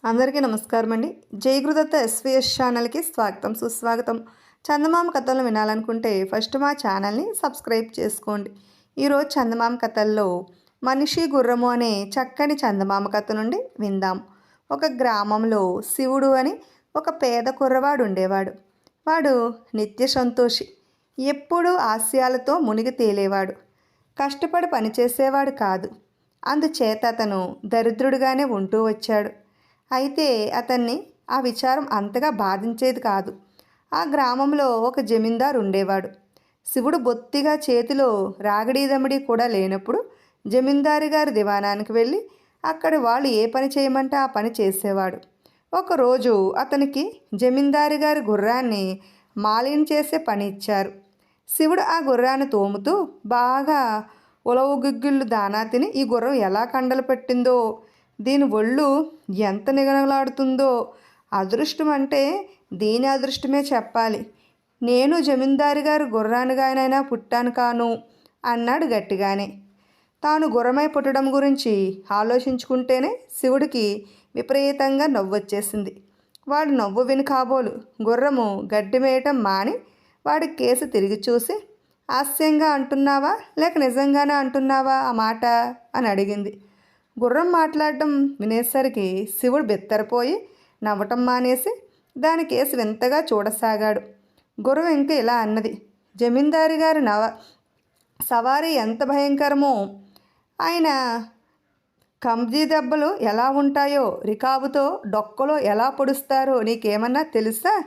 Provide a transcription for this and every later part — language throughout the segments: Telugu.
అందరికీ నమస్కారం అండి. జై గురుదత్త ఎస్వీఎస్ ఛానల్కి స్వాగతం సుస్వాగతం. చందమామ కథలను వినాలనుకుంటే ఫస్ట్ మా ఛానల్ని సబ్స్క్రైబ్ చేసుకోండి. ఈరోజు చందమామ కథల్లో మనిషి గుర్రము అనే చక్కని చందమామ కథ నుండి విందాం. ఒక గ్రామంలో శివుడు అని ఒక పేద కుర్రవాడు ఉండేవాడు. వాడు నిత్య సంతోషి, ఎప్పుడూ హాస్యాలతో మునిగి తేలేవాడు. కష్టపడి పనిచేసేవాడు కాదు. అందుచేత అతను దరిద్రుడిగానే ఉంటూ వచ్చాడు. అయితే అతన్ని ఆ విచారం అంతగా బాధించేది కాదు. ఆ గ్రామంలో ఒక జమీందారు ఉండేవాడు. శివుడు బొత్తిగా చేతిలో రాగడీదమిడి కూడా లేనప్పుడు జమీందారు గారి దివాణానికి వెళ్ళి అక్కడి వాళ్ళు ఏ పని చేయమంటే ఆ పని చేసేవాడు. ఒకరోజు అతనికి జమీందారు గారి గుర్రాన్ని మాలిన్యం చేసే పని ఇచ్చారు. శివుడు ఆ గుర్రాన్ని తోముతూ బాగా ఉలవగుగ్గిళ్ళు దానా తిని ఈ గుర్రం ఎలా కండలు పెట్టిందో, దీని ఒళ్ళు ఎంత నిగనగలాడుతుందో, అదృష్టం అంటే దీని అదృష్టమే చెప్పాలి. నేను జమీందారు గారు గుర్రానిగానైనా పుట్టాను కాను అన్నాడు గట్టిగానే. తాను గుర్రమై పుట్టడం గురించి ఆలోచించుకుంటేనే శివుడికి విపరీతంగా నవ్వొచ్చేసింది. వాడు నవ్వు విని కాబోలు గుర్రము గడ్డి మేయటం మాని వాడి కేసు తిరిగి చూసి, హాస్యంగా అంటున్నావా లేక నిజంగానే అంటున్నావా ఆ మాట అని అడిగింది. గుర్రం మాట్లాడటం వినేసరికి శివుడు బెత్తరపోయి నవ్వటం మానేసి దాని కేసు వింతగా చూడసాగాడు. గుర్రం ఇంకా ఇలా అన్నది, జమీందారు గారి సవారీ ఎంత భయంకరమో, ఆయన కంబ్జీ దెబ్బలు ఎలా ఉంటాయో, రికాబుతో డొక్కలో ఎలా పొడుస్తారో నీకేమన్నా తెలుసా?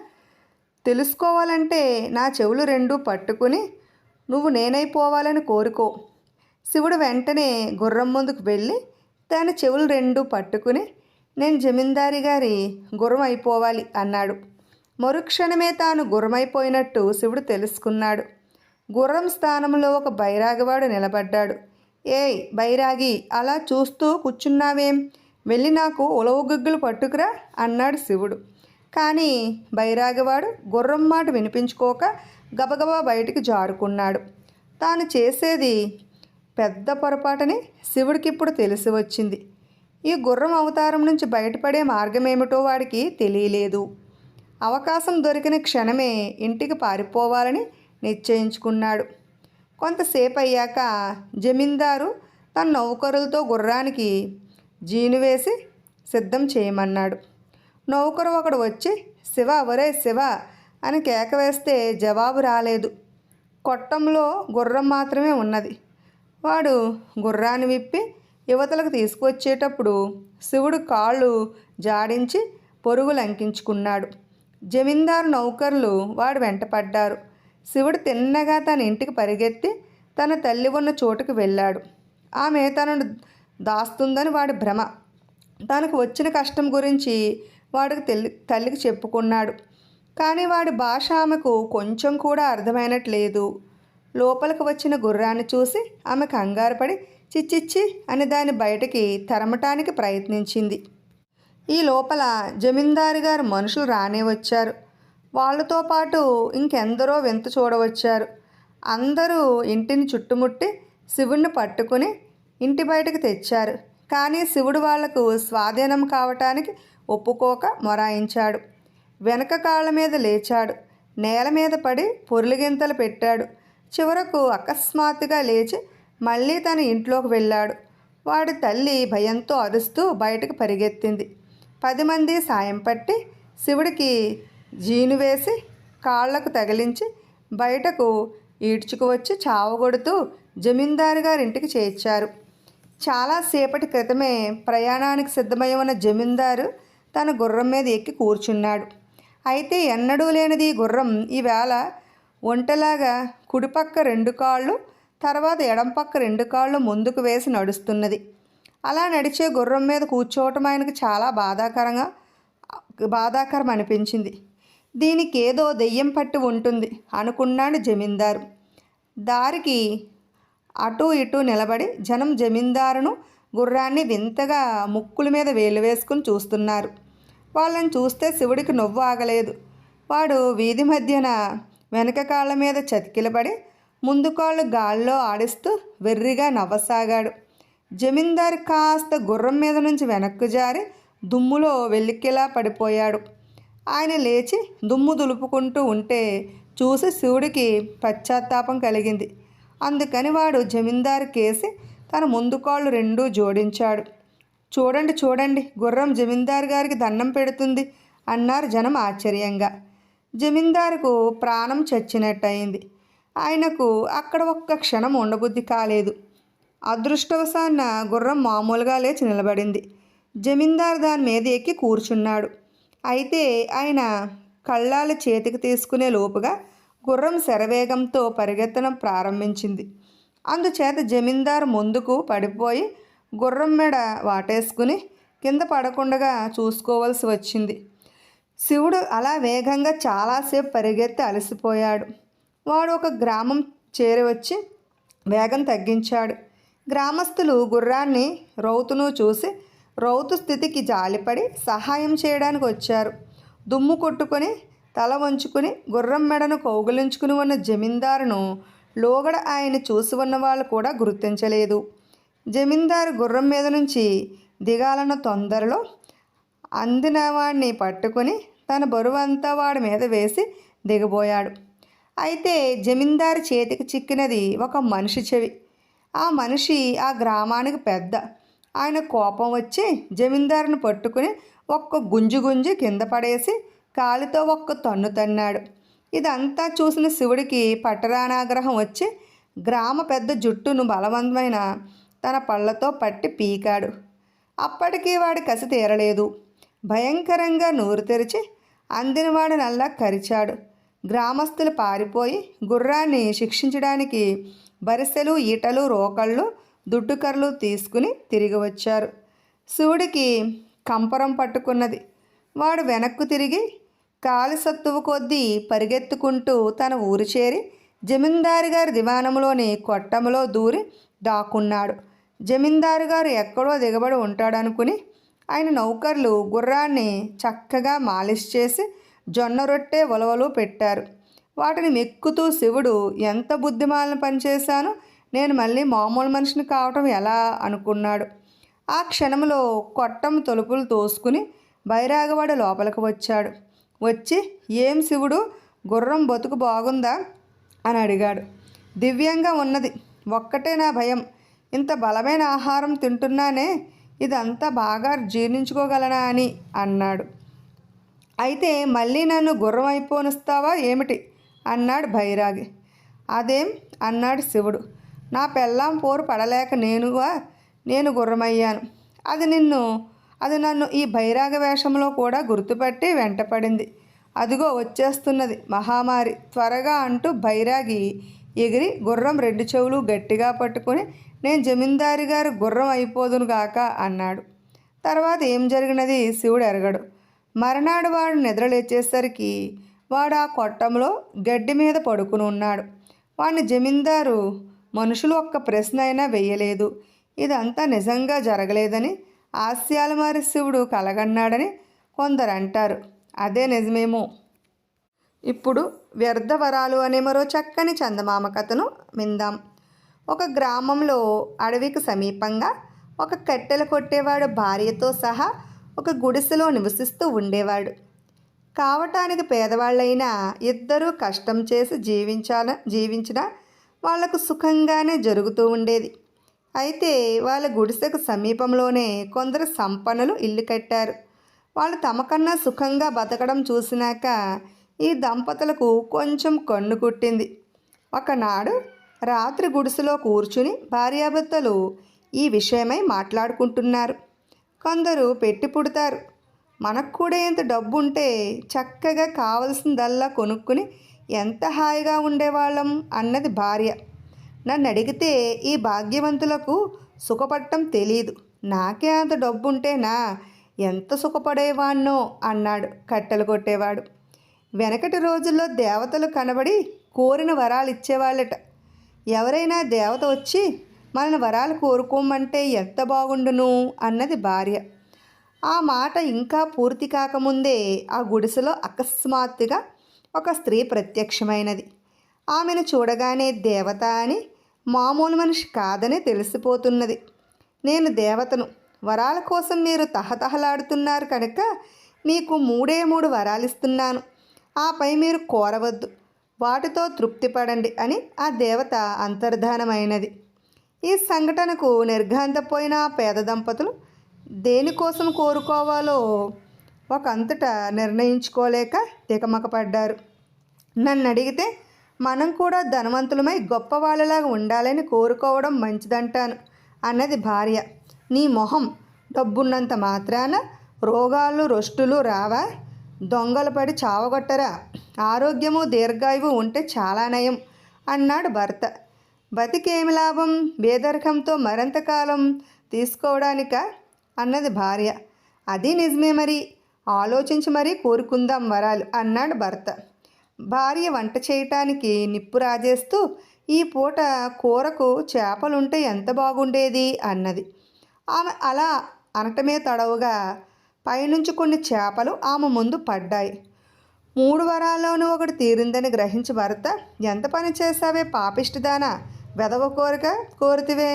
తెలుసుకోవాలంటే నా చెవులు రెండూ పట్టుకుని నువ్వు నేనైపోవాలని కోరుకో. శివుడు వెంటనే గుర్రం ముందుకు వెళ్ళి తన చెవులు రెండూ పట్టుకుని నేను జమీందారి గారి గుర్రం అయిపోవాలి అన్నాడు. మరుక్షణమే తాను గుర్రమైపోయినట్టు శివుడు తెలుసుకున్నాడు. గుర్రం స్థానంలో ఒక బైరాగివాడు నిలబడ్డాడు. ఏయ్ బైరాగి, అలా చూస్తూ కూర్చున్నావేం? వెళ్ళి నాకు ఉలవగుగ్గులు పట్టుకురా అన్నాడు శివుడు. కానీ బైరాగివాడు గుర్రం మాట వినిపించుకోక గబగబా బయటికి జారుకున్నాడు. తాను చేసేది పెద్ద పొరపాటని శివుడికి ఇప్పుడు తెలిసి వచ్చింది. ఈ గుర్రం అవతారం నుంచి బయటపడే మార్గమేమిటో వాడికి తెలియలేదు. అవకాశం దొరికిన క్షణమే ఇంటికి పారిపోవాలని నిశ్చయించుకున్నాడు. కొంతసేపు అయ్యాక జమీందారు తన నౌకరులతో గుర్రానికి జీను వేసి సిద్ధం చేయమన్నాడు. నౌకరు ఒకడు వచ్చి శివ, ఒరే శివ అని కేక వేస్తే జవాబు రాలేదు. కొట్టంలో గుర్రం మాత్రమే ఉన్నది. వాడు గుర్రాన్ని విప్పి యువతలకు తీసుకువచ్చేటప్పుడు శివుడు కాళ్ళు జాడించి పొరుగు లంకించుకున్నాడు. జమీందారు నౌకర్లు వాడు వెంటపడ్డారు. శివుడు తిన్నగా తన ఇంటికి పరిగెత్తి తన తల్లి ఉన్న చోటుకు వెళ్ళాడు. ఆమె తనను దాస్తుందని వాడి భ్రమ. తనకు వచ్చిన కష్టం గురించి వాడికి తల్లికి చెప్పుకున్నాడు. కానీ వాడి భాష ఆమెకు కొంచెం కూడా అర్థమైనట్లేదు. లోపలికి వచ్చిన గుర్రాన్ని చూసి ఆమె కంగారు పడి చిచ్చిచ్చి అని దాన్ని బయటికి తరమటానికి ప్రయత్నించింది. ఈ లోపల జమీందారు గారు మనుషులు రానే వచ్చారు. వాళ్ళతో పాటు ఇంకెందరో వింత చూడవచ్చారు. అందరూ ఇంటిని చుట్టుముట్టి శివుణ్ణి పట్టుకుని ఇంటి బయటకు తెచ్చారు. కానీ శివుడు వాళ్లకు స్వాధీనం కావటానికి ఒప్పుకోక మొరాయించాడు. వెనక కాళ్ళ మీద లేచాడు. నేల మీద పడి పొర్లిగింతలు పెట్టాడు. చివరకు అకస్మాత్తుగా లేచి మళ్ళీ తన ఇంట్లోకి వెళ్ళాడు. వాడి తల్లి భయంతో అరుస్తూ బయటకు పరిగెత్తింది. 10 మంది సాయం పట్టి శివుడికి జీను వేసి కాళ్లకు తగిలించి బయటకు ఈడ్చుకు వచ్చి చావగొడుతూ జమీందారు గారింటికి చేర్చారు. చాలాసేపటి క్రితమే ప్రయాణానికి సిద్ధమై ఉన్న జమీందారు తన గుర్రం మీద ఎక్కి కూర్చున్నాడు. అయితే ఎన్నడూ లేనిది గుర్రం ఈవేళ ఒంటెలాగా కుడిపక్క 2 కాళ్ళు తర్వాత ఎడంపక్క 2 కాళ్ళు ముందుకు వేసి నడుస్తున్నది. అలా నడిచే గుర్రం మీద కూర్చోవటం ఆయనకు చాలా బాధాకరం అనిపించింది. దీనికి ఏదో దెయ్యం పట్టి ఉంటుంది అనుకున్నాడు జమీందారు. దారికి అటూ ఇటూ నిలబడి జనం జమీందారును గుర్రాన్ని వింతగా ముక్కుల మీద వేలు వేసుకుని చూస్తున్నారు. వాళ్ళని చూస్తే శివుడికి నవ్వు ఆగలేదు. వాడు వీధి మధ్యన వెనక కాళ్ళ మీద చతికిలబడి ముందు కాళ్ళు గాల్లో ఆడిస్తూ వెర్రిగా నవ్వసాగాడు. జమీందారు కాస్త గుర్రం మీద నుంచి వెనక్కు జారి దుమ్ములో వెల్లికిలా పడిపోయాడు. ఆయన లేచి దుమ్ము దులుపుకుంటూ ఉంటే చూసి శివుడికి పశ్చాత్తాపం కలిగింది. అందుకని వాడు జమీందారు కేసి తన ముందు కాళ్ళు రెండూ జోడించాడు. చూడండి చూడండి, గుర్రం జమీందారు గారికి దండం పెడుతుంది అన్నారు జనం ఆశ్చర్యంగా. జమీందారుకు ప్రాణం చచ్చినట్టయింది. ఆయనకు అక్కడ ఒక్క క్షణం ఉండబుద్ధి కాలేదు. అదృష్టవశాన్న గుర్రం మామూలుగా లేచి నిలబడింది. జమీందారు దాని మీద ఎక్కి కూర్చున్నాడు. అయితే ఆయన కళ్ళాలు చేతికి తీసుకునే లోపుగా గుర్రం శరవేగంతో పరిగెత్తడం ప్రారంభించింది. అందుచేత జమీందారు ముందుకు పడిపోయి గుర్రం మెడ వాటేసుకుని కింద పడకుండా చూసుకోవాల్సి వచ్చింది. శివుడు అలా వేగంగా చాలాసేపు పరిగెత్తి అలసిపోయాడు. వాడు ఒక గ్రామం చేరవచ్చి వేగం తగ్గించాడు. గ్రామస్తులు గుర్రాన్ని రౌతును చూసి రౌతు స్థితికి జాలిపడి సహాయం చేయడానికి వచ్చారు. దుమ్ము కొట్టుకొని తల వంచుకుని గుర్రం మెడను కౌగిలించుకుని ఉన్న జమీందారును లోగడ ఆయన చూసి ఉన్న వాళ్ళు కూడా గుర్తించలేదు. జమీందారు గుర్రం మీద నుంచి దిగాలన్న తొందరలో అందిన వాడిని పట్టుకుని తన బరువంతా వాడి మీద వేసి దిగబోయాడు. అయితే జమీందారు చేతికి చిక్కినది ఒక మనిషి చెవి. ఆ మనిషి ఆ గ్రామానికి పెద్ద. ఆయన కోపం వచ్చి జమీందారుని పట్టుకుని ఒక్క గుంజి కింద పడేసి కాలితో ఒక్క తన్ను తన్నాడు. ఇదంతా చూసిన శివుడికి పట్టరానాగ్రహం వచ్చి గ్రామ పెద్ద జుట్టును బలవంతమైన తన పళ్ళతో పట్టి పీకాడు. అప్పటికీ వాడి కసి తీరలేదు. భయంకరంగా నోరు తెరిచి అందినవాడినల్లా కరిచాడు. గ్రామస్తులు పారిపోయి గుర్రాన్ని శిక్షించడానికి బరిసెలు, ఈటలు, రోకళ్ళు, దుడ్డుకర్రలు తీసుకుని తిరిగి వచ్చారు. శివుడికి కంపరం పట్టుకున్నది. వాడు వెనక్కు తిరిగి కాలి సత్తువు కొద్దీ పరిగెత్తుకుంటూ తన ఊరు చేరి జమీందారు గారి దివాణంలోని కొట్టంలో దూరి దాక్కున్నాడు. జమీందారు గారు ఎక్కడో దిగబడి ఉంటాడనుకుని ఆయన నౌకర్లు గుర్రాన్ని చక్కగా మాలిష్ చేసి జొన్న రొట్టె ఉలవలు పెట్టారు. వాటిని మెక్కుతూ శివుడు ఎంత బుద్ధిమాలను పనిచేశాను, నేను మళ్ళీ మామూలు మనిషిని కావటం ఎలా అనుకున్నాడు. ఆ క్షణంలో కొట్టం తలుపులు తోసుకుని బైరాగవాడు లోపలికి వచ్చాడు. వచ్చి, ఏం శివుడు, గుర్రం బతుకు బాగుందా అని అడిగాడు. దివ్యంగా ఉన్నది, ఒక్కటే నా భయం, ఇంత బలమైన ఆహారం తింటున్నానే, ఇదంతా బాగా జీర్ణించుకోగలనా అని అన్నాడు. అయితే మళ్ళీ నన్ను గుర్రం అయిపోనిస్తావా ఏమిటి అన్నాడు బైరాగి. అదేం అన్నాడు శివుడు. నా పెళ్ళాం పోరు పడలేక నేను గుర్రమయ్యాను. అది నన్ను ఈ బైరాగ వేషంలో కూడా గుర్తుపట్టి వెంటపడింది. అదిగో వచ్చేస్తున్నది మహామారి, త్వరగా అంటూ బైరాగి ఎగిరి గుర్రం రెండు చెవులు గట్టిగా పట్టుకుని నేను జమీందారి గారు గుర్రం అయిపోదును గాక అన్నాడు. తర్వాత ఏం జరిగినది శివుడు ఎరగడు. మరనాడు వాడు నిద్రలేచేసరికి వాడు ఆ కొట్టంలో గడ్డి మీద పడుకుని ఉన్నాడు. వాడిని జమీందారు మనుషులు ఒక్క ప్రశ్న అయినా వెయ్యలేదు. ఇదంతా నిజంగా జరగలేదని, హాస్యాలమారి శివుడు కలగన్నాడని కొందరు అంటారు. అదే నిజమేమో. ఇప్పుడు వ్యర్థవరాలు అనే మరో చక్కని చందమామ కథను విందాం. ఒక గ్రామంలో అడవికి సమీపంగా ఒక కట్టెల కొట్టేవాడు భార్యతో సహా ఒక గుడిసెలో నివసిస్తూ ఉండేవాడు. కావటానికి పేదవాళ్ళైనా ఇద్దరూ కష్టం చేసి జీవించినా వాళ్లకు సుఖంగానే జరుగుతూ ఉండేది. అయితే వాళ్ళ గుడిసెకు సమీపంలోనే కొందరు సంపన్నులు ఇల్లు కట్టారు. వాళ్ళు తమకన్నా సుఖంగా బతకడం చూసినాక ఈ దంపతులకు కొంచెం కన్ను కుట్టింది. ఒకనాడు రాత్రి గుడిసెలో కూర్చుని భార్యాభర్తలు ఈ విషయమై మాట్లాడుకుంటున్నారు. కొందరు పెట్టి పుడతారు, మనకు కూడా ఎంత డబ్బు ఉంటే చక్కగా కావలసిందల్లా కొనుక్కుని ఎంత హాయిగా ఉండేవాళ్ళం అన్నది భార్య. నన్ను అడిగితే ఈ భాగ్యవంతులకు సుఖపడటం తెలీదు, నాకే అంత డబ్బు ఉంటేనా ఎంత సుఖపడేవాణ్ణో అన్నాడు కట్టెలు కొట్టేవాడు. వెనకటి రోజుల్లో దేవతలు కనబడి కోరిన వరాలు ఇచ్చేవాళ్ళట. ఎవరైనా దేవత వచ్చి మనని వరాలు కోరుకోమంటే ఎంత బాగుండును అన్నది భార్య. ఆ మాట ఇంకా పూర్తి కాకముందే ఆ గుడిసెలో అకస్మాత్తుగా ఒక స్త్రీ ప్రత్యక్షమైనది. ఆమెను చూడగానే దేవత అని, మామూలు మనిషి కాదని తెలిసిపోతున్నది. నేను దేవతను, వరాల కోసం మీరు తహతహలాడుతున్నారు కనుక మీకు మూడే మూడు వరాలు ఇస్తున్నాను. ఆపై మీరు కోరవద్దు, వాటితో తృప్తి పడండి అని ఆ దేవత అంతర్ధానమైనది. ఈ సంఘటనకు నిర్ఘాంతపోయిన ఆ పేద దంపతులు దేనికోసం కోరుకోవాలో ఒకంతటా నిర్ణయించుకోలేక తికమకపడ్డారు. నన్ను అడిగితే మనం కూడా ధనవంతులమై గొప్పవాళ్ళలాగా ఉండాలని కోరుకోవడం మంచిదంటాను అన్నది భార్య. నీ మొహం, డబ్బున్నంత మాత్రాన రోగాలు రొస్టులు రావా? దొంగలు పడి చావగొట్టరా? ఆరోగ్యము దీర్ఘాయువు ఉంటే చాలా నయం అన్నాడు భర్త. బతికేమి లాభం, బేదరికంతో మరింతకాలం తీసుకోవడానిక అన్నది భార్య. అది నిజమే, మరి ఆలోచించి మరీ కోరుకుందాం వరాలు అన్నాడు భర్త. భార్య వంట చేయటానికి నిప్పు రాజేస్తూ ఈ పూట కూరకు చేపలుంటే ఎంత బాగుండేది అన్నది. ఆమె అలా అనటమే తడవుగా పైనుంచి కొన్ని చేపలు ఆమె ముందు పడ్డాయి. 3 వరాల్లోనూ ఒకటి తీరిందని గ్రహించి భర్త, ఎంత పని చేసావే పాపిష్టిదానా, వెదవ కోరిక కోరితివే,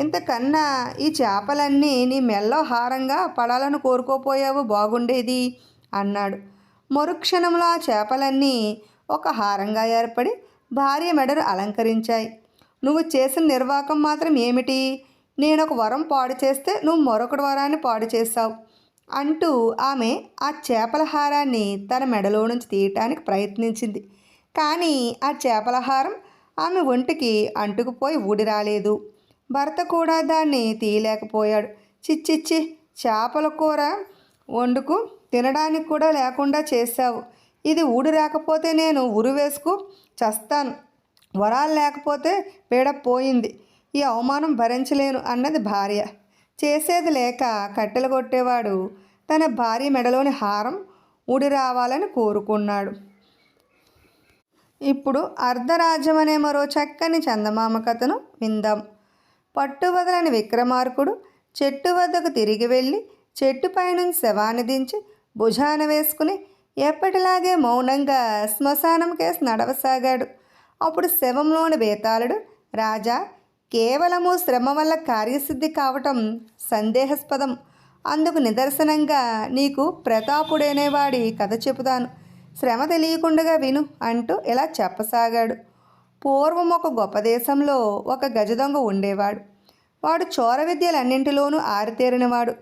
ఇంతకన్నా ఈ చేపలన్నీ నీ మెల్లో హారంగా పడాలని కోరుకోపోయావు బాగుండేది అన్నాడు. మరుక్షణంలో ఆ చేపలన్నీ ఒక హారంగా ఏర్పడి భార్య మెడను అలంకరించాయి. నువ్వు చేసిన నిర్వాకం మాత్రం ఏమిటి? నేను ఒక వరం పాడు చేస్తే నువ్వు మరొకటి వరాన్ని పాడు చేశావు అంటూ ఆమె ఆ చేపల హారాన్ని తన మెడలో నుంచి తీయటానికి ప్రయత్నించింది. కానీ ఆ చేపల హారం ఆమె ఒంటికి అంటుకుపోయి ఊడి రాలేదు. భర్త కూడా దాన్ని తీయలేకపోయాడు. చిచ్చిచ్చి, చేపల కూర వండుకు తినడానికి కూడా లేకుండా చేశావు. ఇది ఊడి రాకపోతే నేను ఉరి వేసుకు చస్తాను. వరాలు లేకపోతే పీడ పోయింది. ఈ అవమానం భరించలేను అన్నది భార్య. చేసేది లేక కట్టెలు కొట్టేవాడు తన భార్య మెడలోని హారం ఊడి రావాలని కోరుకున్నాడు. ఇప్పుడు అర్ధరాజ్యం అనే మరో చక్కని చందమామ కథను విందాం. పట్టువదలని విక్రమార్కుడు చెట్టు వద్దకు తిరిగి వెళ్ళి చెట్టుపై నుంచి శవాన్ని దించి భుజాన వేసుకుని ఎప్పటిలాగే మౌనంగా శ్మశానం కేసు నడవసాగాడు. అప్పుడు శవంలోని బేతాళుడు, రాజా, కేవలము శ్రమ వల్ల కార్యసిద్ధి కావటం సందేహాస్పదం. అందుకు నిదర్శనంగా నీకు ప్రతాపుడనేవాడి కథ చెబుతాను. శ్రమ తెలియకుండా విను అంటూ ఇలా చెప్పసాగాడు. పూర్వం ఒక గొప్ప దేశంలో ఒక గజదొంగ ఉండేవాడు. వాడు చోర విద్యలన్నింటిలోనూ ఆరితేరినవాడు.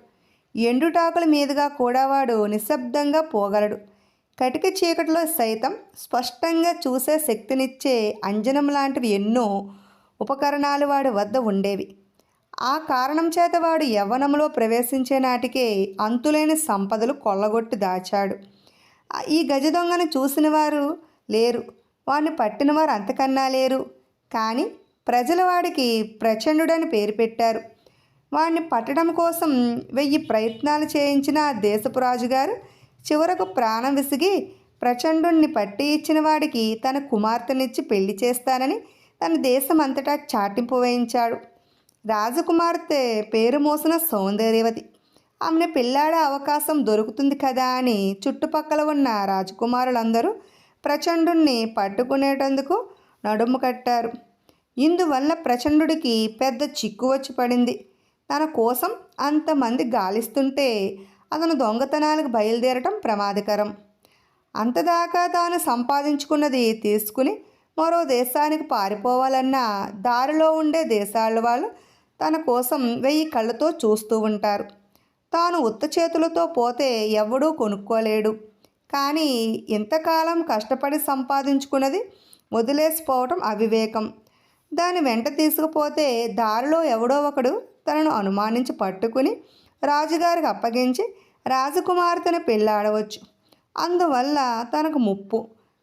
ఎండుటాకుల మీదుగా కూడా వాడు నిశ్శబ్దంగా పోగలడు. కటిక చీకటిలో సైతం స్పష్టంగా చూసే శక్తినిచ్చే అంజనం లాంటివి ఎన్నో ఉపకరణాలు వాడి వద్ద ఉండేవి. ఆ కారణం చేత వాడు యవ్వనంలో ప్రవేశించే నాటికే అంతులేని సంపదలు కొల్లగొట్టి దాచాడు. ఈ గజ దొంగను చూసిన వారు లేరు, వాడిని పట్టిన వారు అంతకన్నా లేరు. కానీ ప్రజలు వాడికి ప్రచండుడని పేరు పెట్టారు. వాడిని పట్టడం కోసం 1000 ప్రయత్నాలు చేయించిన ఆ దేశపు రాజుగారు చివరకు ప్రాణం విసిగి ప్రచండుణ్ణి పట్టి ఇచ్చిన వాడికి తన కుమార్తెనిచ్చి పెళ్లి చేస్తానని తన దేశం అంతటా చాటింపు వేయించాడు. రాజకుమార్తె పేరు మోసిన సౌందర్యవతి. ఆమెను పెళ్ళాడే అవకాశం దొరుకుతుంది కదా అని చుట్టుపక్కల ఉన్న రాజకుమారులందరూ ప్రచండుణ్ణి పట్టుకునేటందుకు నడుము కట్టారు. ఇందువల్ల ప్రచండుడికి పెద్ద చిక్కు వచ్చి పడింది. తన కోసం అంతమంది గాలిస్తుంటే అతను దొంగతనాలకు బయలుదేరటం ప్రమాదకరం. అంతదాకా తాను సంపాదించుకున్నది తీసుకుని మరో దేశానికి పారిపోవాలన్నా దారిలో ఉండే దేశాల వాళ్ళు తన కోసం 1000 కళ్ళతో చూస్తూ ఉంటారు. తాను ఉత్త చేతులతో పోతే ఎవడూ కొనుక్కోలేడు. కానీ ఇంతకాలం కష్టపడి సంపాదించుకున్నది వదిలేసిపోవటం అవివేకం. దాని వెంట తీసుకుపోతే దారిలో ఎవడో ఒకడు తనను అనుమానించి పట్టుకుని రాజుగారికి అప్పగించి రాజకుమార్తెను పెళ్ళాడవచ్చు. అందువల్ల తనకు ముప్పు,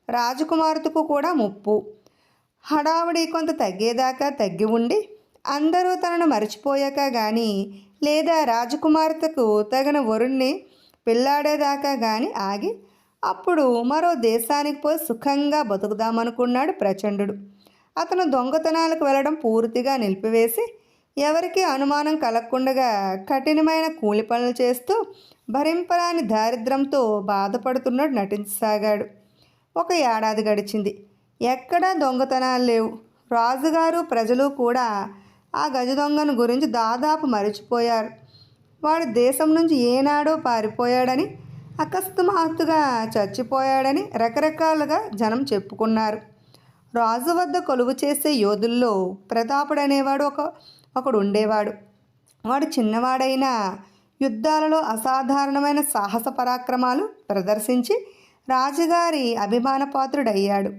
రాజకుమార్తెకు కూడా ముప్పు. హడావుడి కొంత తగ్గేదాకా తగ్గి ఉండి అందరూ తనను మర్చిపోయాక కానీ లేదా రాజకుమార్తెకు తగిన వరుణ్ణి పెళ్ళాడేదాకా కానీ ఆగి అప్పుడు మరో దేశానికి పోయి సుఖంగా బతుకుదామనుకున్నాడు ప్రచండు. అతను దొంగతనాలకు వెళ్ళడం పూర్తిగా నిలిపివేసి ఎవరికీ అనుమానం కలగకుండా కఠినమైన కూలి పనులు చేస్తూ భరింపరాని దారిద్ర్యంతో బాధపడుతున్నట్టు నటించసాగాడు. 1 ఏడాది గడిచింది. ఎక్కడా దొంగతనాలు లేవు. రాజుగారు ప్రజలు కూడా ఆ గజ దొంగను గురించి దాదాపు మరిచిపోయారు. వాడు దేశం నుంచి ఏనాడో పారిపోయాడని, అకస్మాత్తుగా చచ్చిపోయాడని రకరకాలుగా జనం చెప్పుకున్నారు. రాజు వద్ద కొలువు చేసే యోధుల్లో ప్రతాపుడనేవాడు ఒకడు ఉండేవాడు. వాడు చిన్నవాడైనా యుద్ధాలలో అసాధారణమైన సాహస పరాక్రమాలు ప్రదర్శించి రాజుగారి అభిమానపాత్రుడయ్యాడు.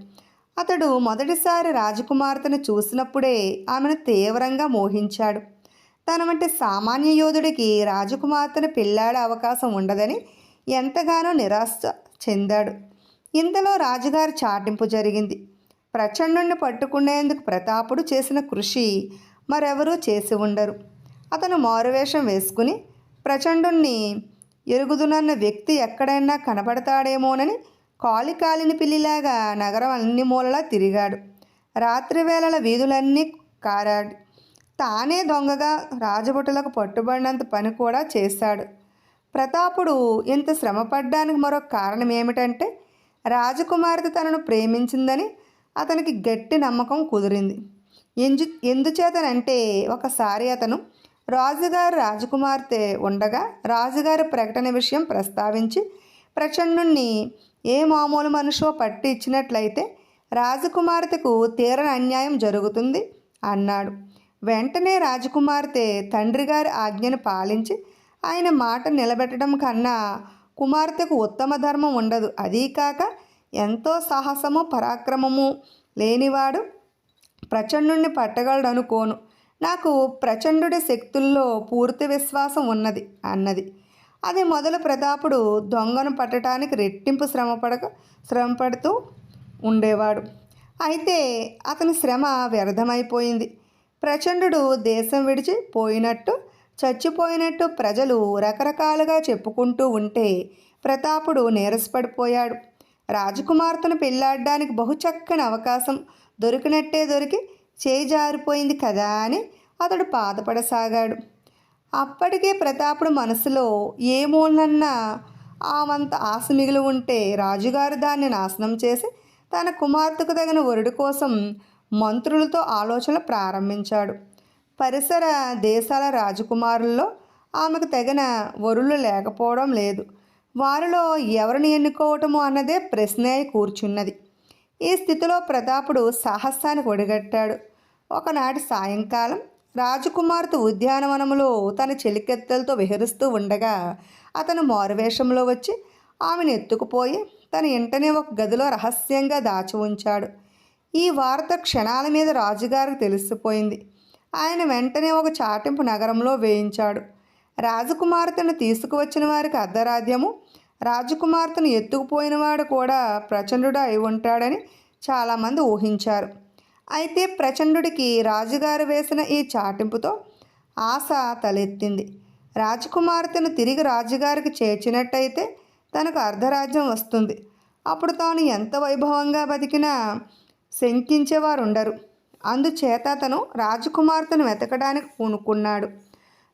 అతడు మొదటిసారి రాజకుమార్తెను చూసినప్పుడే ఆమెను తీవ్రంగా మోహించాడు. తన వంటి సామాన్య యోధుడికి రాజకుమార్తెను పెళ్ళాడే అవకాశం ఉండదని ఎంతగానో నిరాశ చెందాడు. ఇంతలో రాజుగారి చాటింపు జరిగింది. ప్రచండుణ్ణి పట్టుకునేందుకు ప్రతాపుడు చేసిన కృషి మరెవరూ చేసి ఉండరు. అతను మారువేషం వేసుకుని ప్రచండుణ్ణి ఎరుగుదునన్న వ్యక్తి ఎక్కడైనా కనబడతాడేమోనని కాలిని పిల్లిలాగా నగరం అన్ని మూలలా తిరిగాడు. రాత్రివేళల వీధులన్నీ కారాడు. తానే దొంగగా రాజభటులకు పట్టుబడినంత పని కూడా చేశాడు. ప్రతాపుడు ఇంత శ్రమపడ్డానికి మరొక కారణం ఏమిటంటే రాజకుమార్తె తనను ప్రేమించిందని అతనికి గట్టి నమ్మకం కుదిరింది. ఎందుచేతనంటే ఒకసారి అతను రాజుగారి రాజకుమార్తె ఉండగా రాజుగారి ప్రకటన విషయం ప్రస్తావించి ప్రచండుణ్ణి ఏ మామూలు మనిషో పట్టి ఇచ్చినట్లయితే రాజకుమార్తెకు తీరని అన్యాయం జరుగుతుంది అన్నాడు. వెంటనే రాజకుమార్తె తండ్రి గారి ఆజ్ఞను పాలించి ఆయన మాట నిలబెట్టడం కన్నా కుమార్తెకు ఉత్తమ ధర్మం ఉండదు. అదీ కాక ఎంతో సాహసము పరాక్రమము లేనివాడు ప్రచండుణ్ణి పట్టగలడనుకోను. నాకు ప్రచండుడి శక్తుల్లో పూర్తి విశ్వాసం ఉన్నది అన్నది. అది మొదలు ప్రతాపుడు దొంగను పట్టడానికి రెట్టింపు శ్రమపడుతూ ఉండేవాడు. అయితే అతని శ్రమ వ్యర్థమైపోయింది. ప్రచండు దేశం విడిచి పోయినట్టు చచ్చిపోయినట్టు ప్రజలు రకరకాలుగా చెప్పుకుంటూ ఉంటే ప్రతాపుడు నీరసపడిపోయాడు. రాజకుమార్తెను పెళ్ళాడడానికి బహుచక్కని అవకాశం దొరికి చేయి జారిపోయింది కదా అని అతడు బాధపడసాగాడు. అప్పటికే ప్రతాపుడు మనసులో ఏ మూలనన్నా ఆమంత ఆశ మిగిలి ఉంటే రాజుగారు దాన్ని నాశనం చేసి తన కుమార్తెకు తగిన వరుడి కోసం మంత్రులతో ఆలోచనలు ప్రారంభించాడు. పరిసర దేశాల రాజకుమారుల్లో ఆమెకు తగిన వరులు లేకపోవడం లేదు. వారిలో ఎవరిని ఎన్నుకోవటము అన్నదే ప్రశ్న అయి కూర్చున్నది. ఈ స్థితిలో ప్రతాపుడు సాహసానికి ఒడిగట్టాడు. ఒకనాటి సాయంకాలం రాజకుమార్తె ఉద్యానవనంలో తన చెలికెత్తలతో విహరిస్తూ ఉండగా అతను మారువేషంలో వచ్చి ఆమెను ఎత్తుకుపోయి తన ఇంటనే ఒక గదిలో రహస్యంగా దాచి ఉంచాడు. ఈ వార్త క్షణాల మీద రాజుగారికి తెలిసిపోయింది. ఆయన వెంటనే ఒక చాటింపు నగరంలో వేయించాడు. రాజకుమార్తెను తీసుకువచ్చిన వారికి అర్ధరాజ్యము, రాజకుమార్తెను ఎత్తుకుపోయినవాడు కూడా ప్రచండుడు అయి ఉంటాడని చాలామంది ఊహించారు. అయితే ప్రచండుడికి రాజుగారు వేసిన ఈ చాటింపుతో ఆశ తలెత్తింది. రాజకుమార్తెను తిరిగి రాజుగారికి చేర్చినట్టయితే తనకు అర్ధరాజ్యం వస్తుంది. అప్పుడు తాను ఎంత వైభవంగా బతికినా శంకించేవారు ఉండరు. అందుచేత అతను రాజకుమార్తెను వెతకడానికి పూనుకున్నాడు.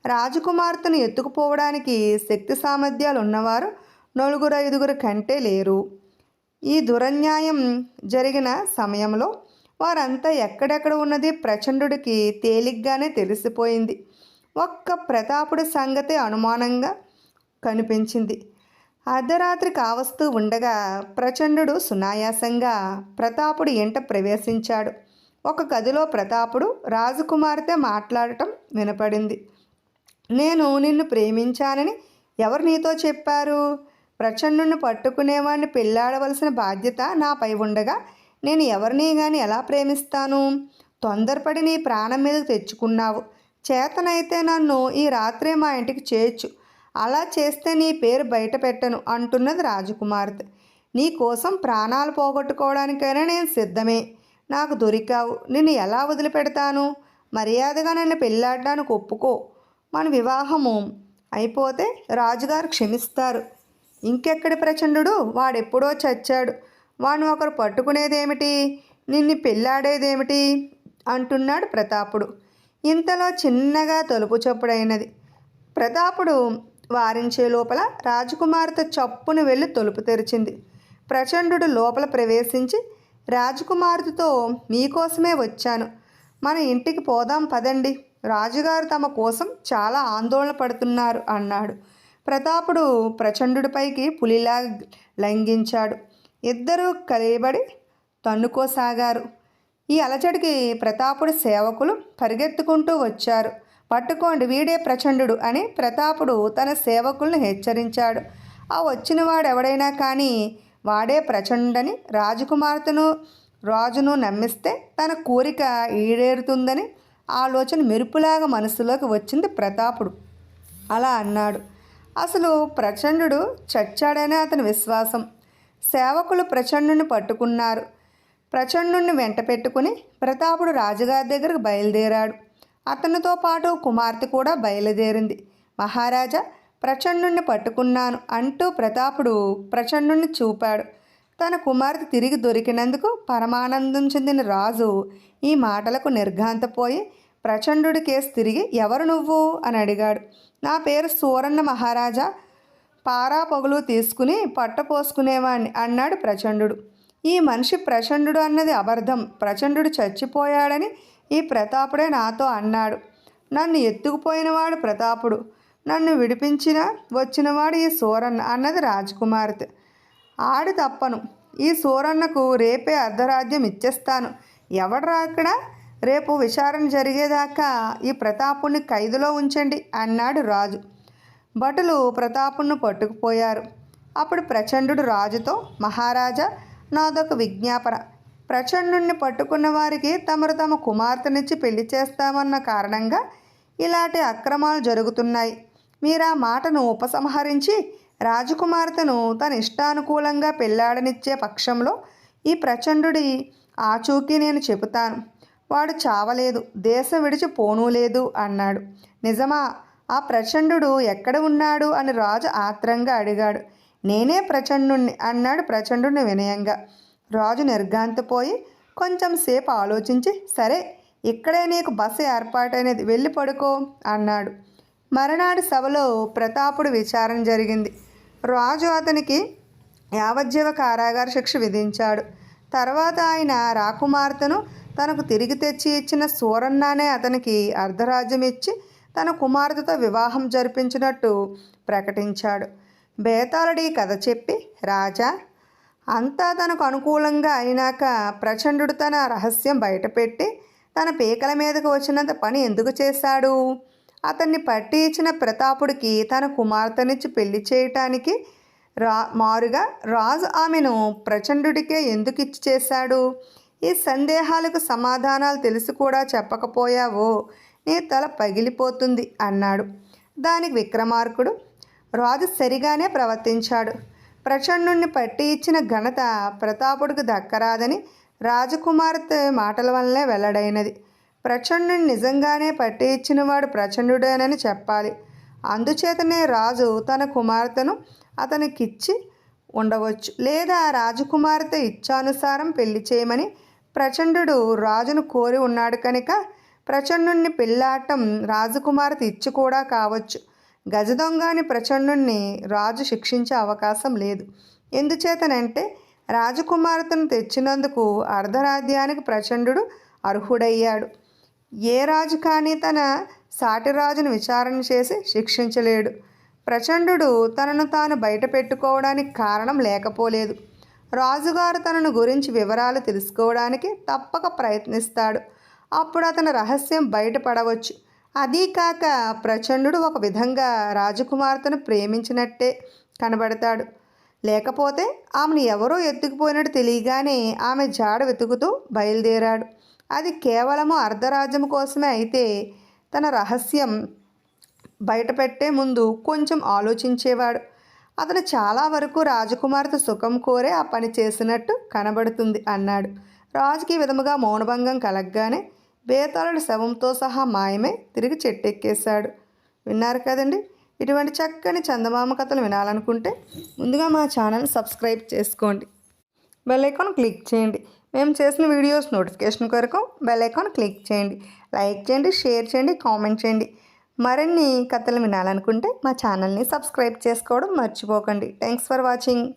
రాజకుమార్తెను ఎత్తుకుపోవడానికి శక్తి సామర్థ్యాలు ఉన్నవారు 4-5 కంటే లేరు. ఈ దురన్యాయం జరిగిన సమయంలో వారంతా ఎక్కడెక్కడ ఉన్నది ప్రచండుడికి తేలిగ్గానే తెలిసిపోయింది. ఒక్క ప్రతాపుడి సంగతి అనుమానంగా కనిపించింది. అర్ధరాత్రి కావస్తూ ఉండగా ప్రచండుడు సునాయాసంగా ప్రతాపుడి ఇంట ప్రవేశించాడు. ఒక గదిలో ప్రతాపుడు రాజకుమార్తె మాట్లాడటం వినపడింది. నేను నిన్ను ప్రేమించానని ఎవరు నీతో చెప్పారు? ప్రచండుని పట్టుకునేవాడిని పెళ్ళాడవలసిన బాధ్యత నాపై ఉండగా నేను ఎవరిని కానీ ఎలా ప్రేమిస్తాను? తొందరపడి నీ ప్రాణం మీదకు తెచ్చుకున్నావు. చేతనైతే నన్ను ఈ రాత్రే మా ఇంటికి చేర్చు. అలా చేస్తే నీ పేరు బయట పెట్టను అంటున్నది రాజకుమార్తె. నీ కోసం ప్రాణాలు పోగొట్టుకోవడానికైనా నేను సిద్ధమే. నాకు దొరికావు. నిన్ను ఎలా వదిలిపెడతాను? మర్యాదగా నన్ను పెళ్ళాడడానికి ఒప్పుకో. మన వివాహము అయిపోతే రాజుగారు క్షమిస్తారు. ఇంకెక్కడి ప్రచండు? వాడెప్పుడో చచ్చాడు. వాడిని ఒకరు పట్టుకునేదేమిటి? నిన్ను పెళ్ళాడేదేమిటి అంటున్నాడు ప్రతాపుడు. ఇంతలో చిన్నగా తలుపు చప్పుడైనది. ప్రతాపుడు వారించే లోపల రాజకుమార్తె చప్పును వెళ్ళి తలుపు తెరిచింది. ప్రచండు లోపల ప్రవేశించి రాజకుమార్తెతో మీకోసమే వచ్చాను, మన ఇంటికి పోదాం పదండి రాజుగారు తమ కోసం చాలా ఆందోళన పడుతున్నారు అన్నాడు. ప్రతాపుడు ప్రచండుడిపైకి పులిలా లంఘించాడు. ఇద్దరూ కలియబడి తన్నుకోసాగారు. ఈ అలజడికి ప్రతాపుడి సేవకులు పరిగెత్తుకుంటూ వచ్చారు. పట్టుకోండి, వీడే ప్రచండుడు అని ప్రతాపుడు తన సేవకులను హెచ్చరించాడు. ఆ వచ్చినవాడు ఎవడైనా కానీ వాడే ప్రచండని రాజును నమ్మిస్తే తన కోరిక ఈడేరుతుందని ఆలోచన మెరుపులాగా మనసులోకి వచ్చింది ప్రతాపుడు. అలా అన్నాడు. అసలు ప్రచండు చచ్చాడనే అతని విశ్వాసం. సేవకులు ప్రచండుని పట్టుకున్నారు. ప్రచండుని వెంట పెట్టుకుని ప్రతాపుడు రాజుగారి దగ్గరకు బయలుదేరాడు. అతనితో పాటు కుమార్తె కూడా బయలుదేరింది. మహారాజా, ప్రచండుని పట్టుకున్నాను అంటూ ప్రతాపుడు ప్రచండుని చూపాడు. తన కుమార్తె తిరిగి దొరికినందుకు పరమానందం చెందిన రాజు ఈ మాటలకు నిర్ఘాంతపోయి ప్రచండుడి కేసు తిరిగి ఎవరు నువ్వు అని అడిగాడు. నా పేరు సూరన్న మహారాజా, పారా పొగలు తీసుకుని పట్టపోసుకునేవాణ్ణి అన్నాడు ప్రచండు. ఈ మనిషి ప్రచండు అన్నది అబద్ధం. ప్రచండు చచ్చిపోయాడని ఈ ప్రతాపుడే నాతో అన్నాడు. నన్ను ఎత్తుకుపోయినవాడు ప్రతాపుడు, నన్ను వచ్చినవాడు ఈ సూరన్న అన్నది రాజకుమార్తె. ఆడి తప్పను. ఈ సూరన్నకు రేపే అర్ధరాజ్యం ఇచ్చేస్తాను. ఎవడ్రా అక్కడ? రేపు విచారణ జరిగేదాకా ఈ ప్రతాపుణ్ణి ఖైదులో ఉంచండి అన్నాడు రాజు. భటులు ప్రతాపుణ్ణి పట్టుకుపోయారు. అప్పుడు ప్రచండు రాజుతో, మహారాజా, నాదొక విజ్ఞాపన. ప్రచండుని పట్టుకున్న వారికి తమ కుమార్తెనిచ్చి పెళ్లి చేస్తామన్న కారణంగా ఇలాంటి అక్రమాలు జరుగుతున్నాయి. మీరు ఆ మాటను ఉపసంహరించి రాజకుమార్తెను తన ఇష్టానుకూలంగా పెళ్లాడనిచ్చే పక్షంలో ఈ ప్రచండుడి ఆచూకీ నేను చెబుతాను. వాడు చావలేదు, దేశం విడిచి పోనూ లేదు అన్నాడు. నిజమా? ఆ ప్రచండు ఎక్కడ ఉన్నాడు అని రాజు ఆత్రంగా అడిగాడు. నేనే ప్రచండుణ్ణి అన్నాడు ప్రచండుని వినయంగా. రాజు నిర్ఘాంతపోయి కొంచెం సేపు ఆలోచించి, సరే, ఇక్కడే నీకు బస ఏర్పాటైనది, వెళ్ళి పడుకో అన్నాడు. మరునాడు సభలో ప్రతాపుడు విచారణ జరిగింది. రాజు అతనికి యావజ్జీవ కారాగార శిక్ష విధించాడు. తర్వాత ఆయన రాకుమార్తెను తనకు తిరిగి తెచ్చి ఇచ్చిన సూరన్ననే అతనికి అర్ధరాజ్యం ఇచ్చి తన కుమార్తెతో వివాహం జరిపించినట్టు ప్రకటించాడు. బేతాళుడి కథ చెప్పి, రాజా, అంతా తనకు అనుకూలంగా అయినాక ప్రచండు తన రహస్యం బయటపెట్టి తన పీకల మీదకు వచ్చినంత పని ఎందుకు చేశాడు? అతన్ని పట్టి ఇచ్చిన ప్రతాపుడికి తన కుమార్తెనిచ్చి పెళ్లి చేయటానికి మారుగా రాజు ఆమెను ప్రచండుడికే ఎందుకు ఇచ్చి చేశాడు? ఈ సందేహాలకు సమాధానాలు తెలిసి కూడా చెప్పకపోయావో నీ తల పగిలిపోతుంది అన్నాడు. దానికి విక్రమార్కుడు, రాజు సరిగానే ప్రవర్తించాడు. ప్రచండుని పట్టి ఇచ్చిన ఘనత ప్రతాపుడికి దక్కరాదని రాజకుమార్తె మాటల వల్లే వెల్లడైనది. ప్రచండుని నిజంగానే పట్టి ఇచ్చినవాడు ప్రచండుడేనని చెప్పాలి. అందుచేతనే రాజు తన కుమార్తెను అతనికిచ్చి ఉండవచ్చు, లేదా రాజకుమార్తె ఇచ్చానుసారం పెళ్లి చేయమని ప్రచండు రాజును కోరి ఉన్నాడు కనుక ప్రచండుని పెళ్ళాటం రాజకుమార్తె ఇచ్చి కూడా కావచ్చు. గజదొంగని ప్రచండుని రాజు శిక్షించే అవకాశం లేదు. ఎందుచేతనంటే రాజకుమార్తెను తెచ్చినందుకు అర్ధరాజ్యానికి ప్రచండు అర్హుడయ్యాడు. ఏ రాజు కానీ తన సాటి రాజును విచారణ చేసి శిక్షించలేడు. ప్రచండు తనను తాను బయట పెట్టుకోవడానికి కారణం లేకపోలేదు. రాజుగారు తనను గురించి వివరాలు తెలుసుకోవడానికి తప్పక ప్రయత్నిస్తాడు. అప్పుడు అతని రహస్యం బయటపడవచ్చు. అదీ కాక ప్రచండు ఒక విధంగా రాజకుమార్తెను ప్రేమించినట్టే కనబడతాడు. లేకపోతే ఆమెను ఎవరో ఎత్తుకుపోయినట్టు తెలియగానే ఆమె జాడ వెతుకుతూ బయలుదేరాడు. అది కేవలము అర్ధరాజ్యం కోసమే అయితే తన రహస్యం బయటపెట్టే ముందు కొంచెం ఆలోచించేవాడు. అతను చాలా వరకు రాజకుమార్తె సుఖం కోరే ఆ పని చేసినట్టు కనబడుతుంది అన్నాడు. రాజుకి ఈ విధముగా మౌనభంగం కలగగానే బేతాళుడు శవంతో సహా మాయమై తిరిగి చెట్టెక్కేశాడు. విన్నారు కదండి. ఇటువంటి చక్కని చందమామ కథలు వినాలనుకుంటే ముందుగా మా ఛానల్ని సబ్స్క్రైబ్ చేసుకోండి. బెల్ ఐకాన్ క్లిక్ చేయండి. మేము చేసిన వీడియోస్ నోటిఫికేషన్ కొరకు బెల్ ఐకాన్ క్లిక్ చేయండి. లైక్ చేయండి, షేర్ చేయండి, కామెంట్ చేయండి. మరిన్ని కథలు వినాలనుకుంటే మా ఛానల్ని సబ్స్క్రైబ్ చేసుకోవడం మర్చిపోకండి. Thanks for watching.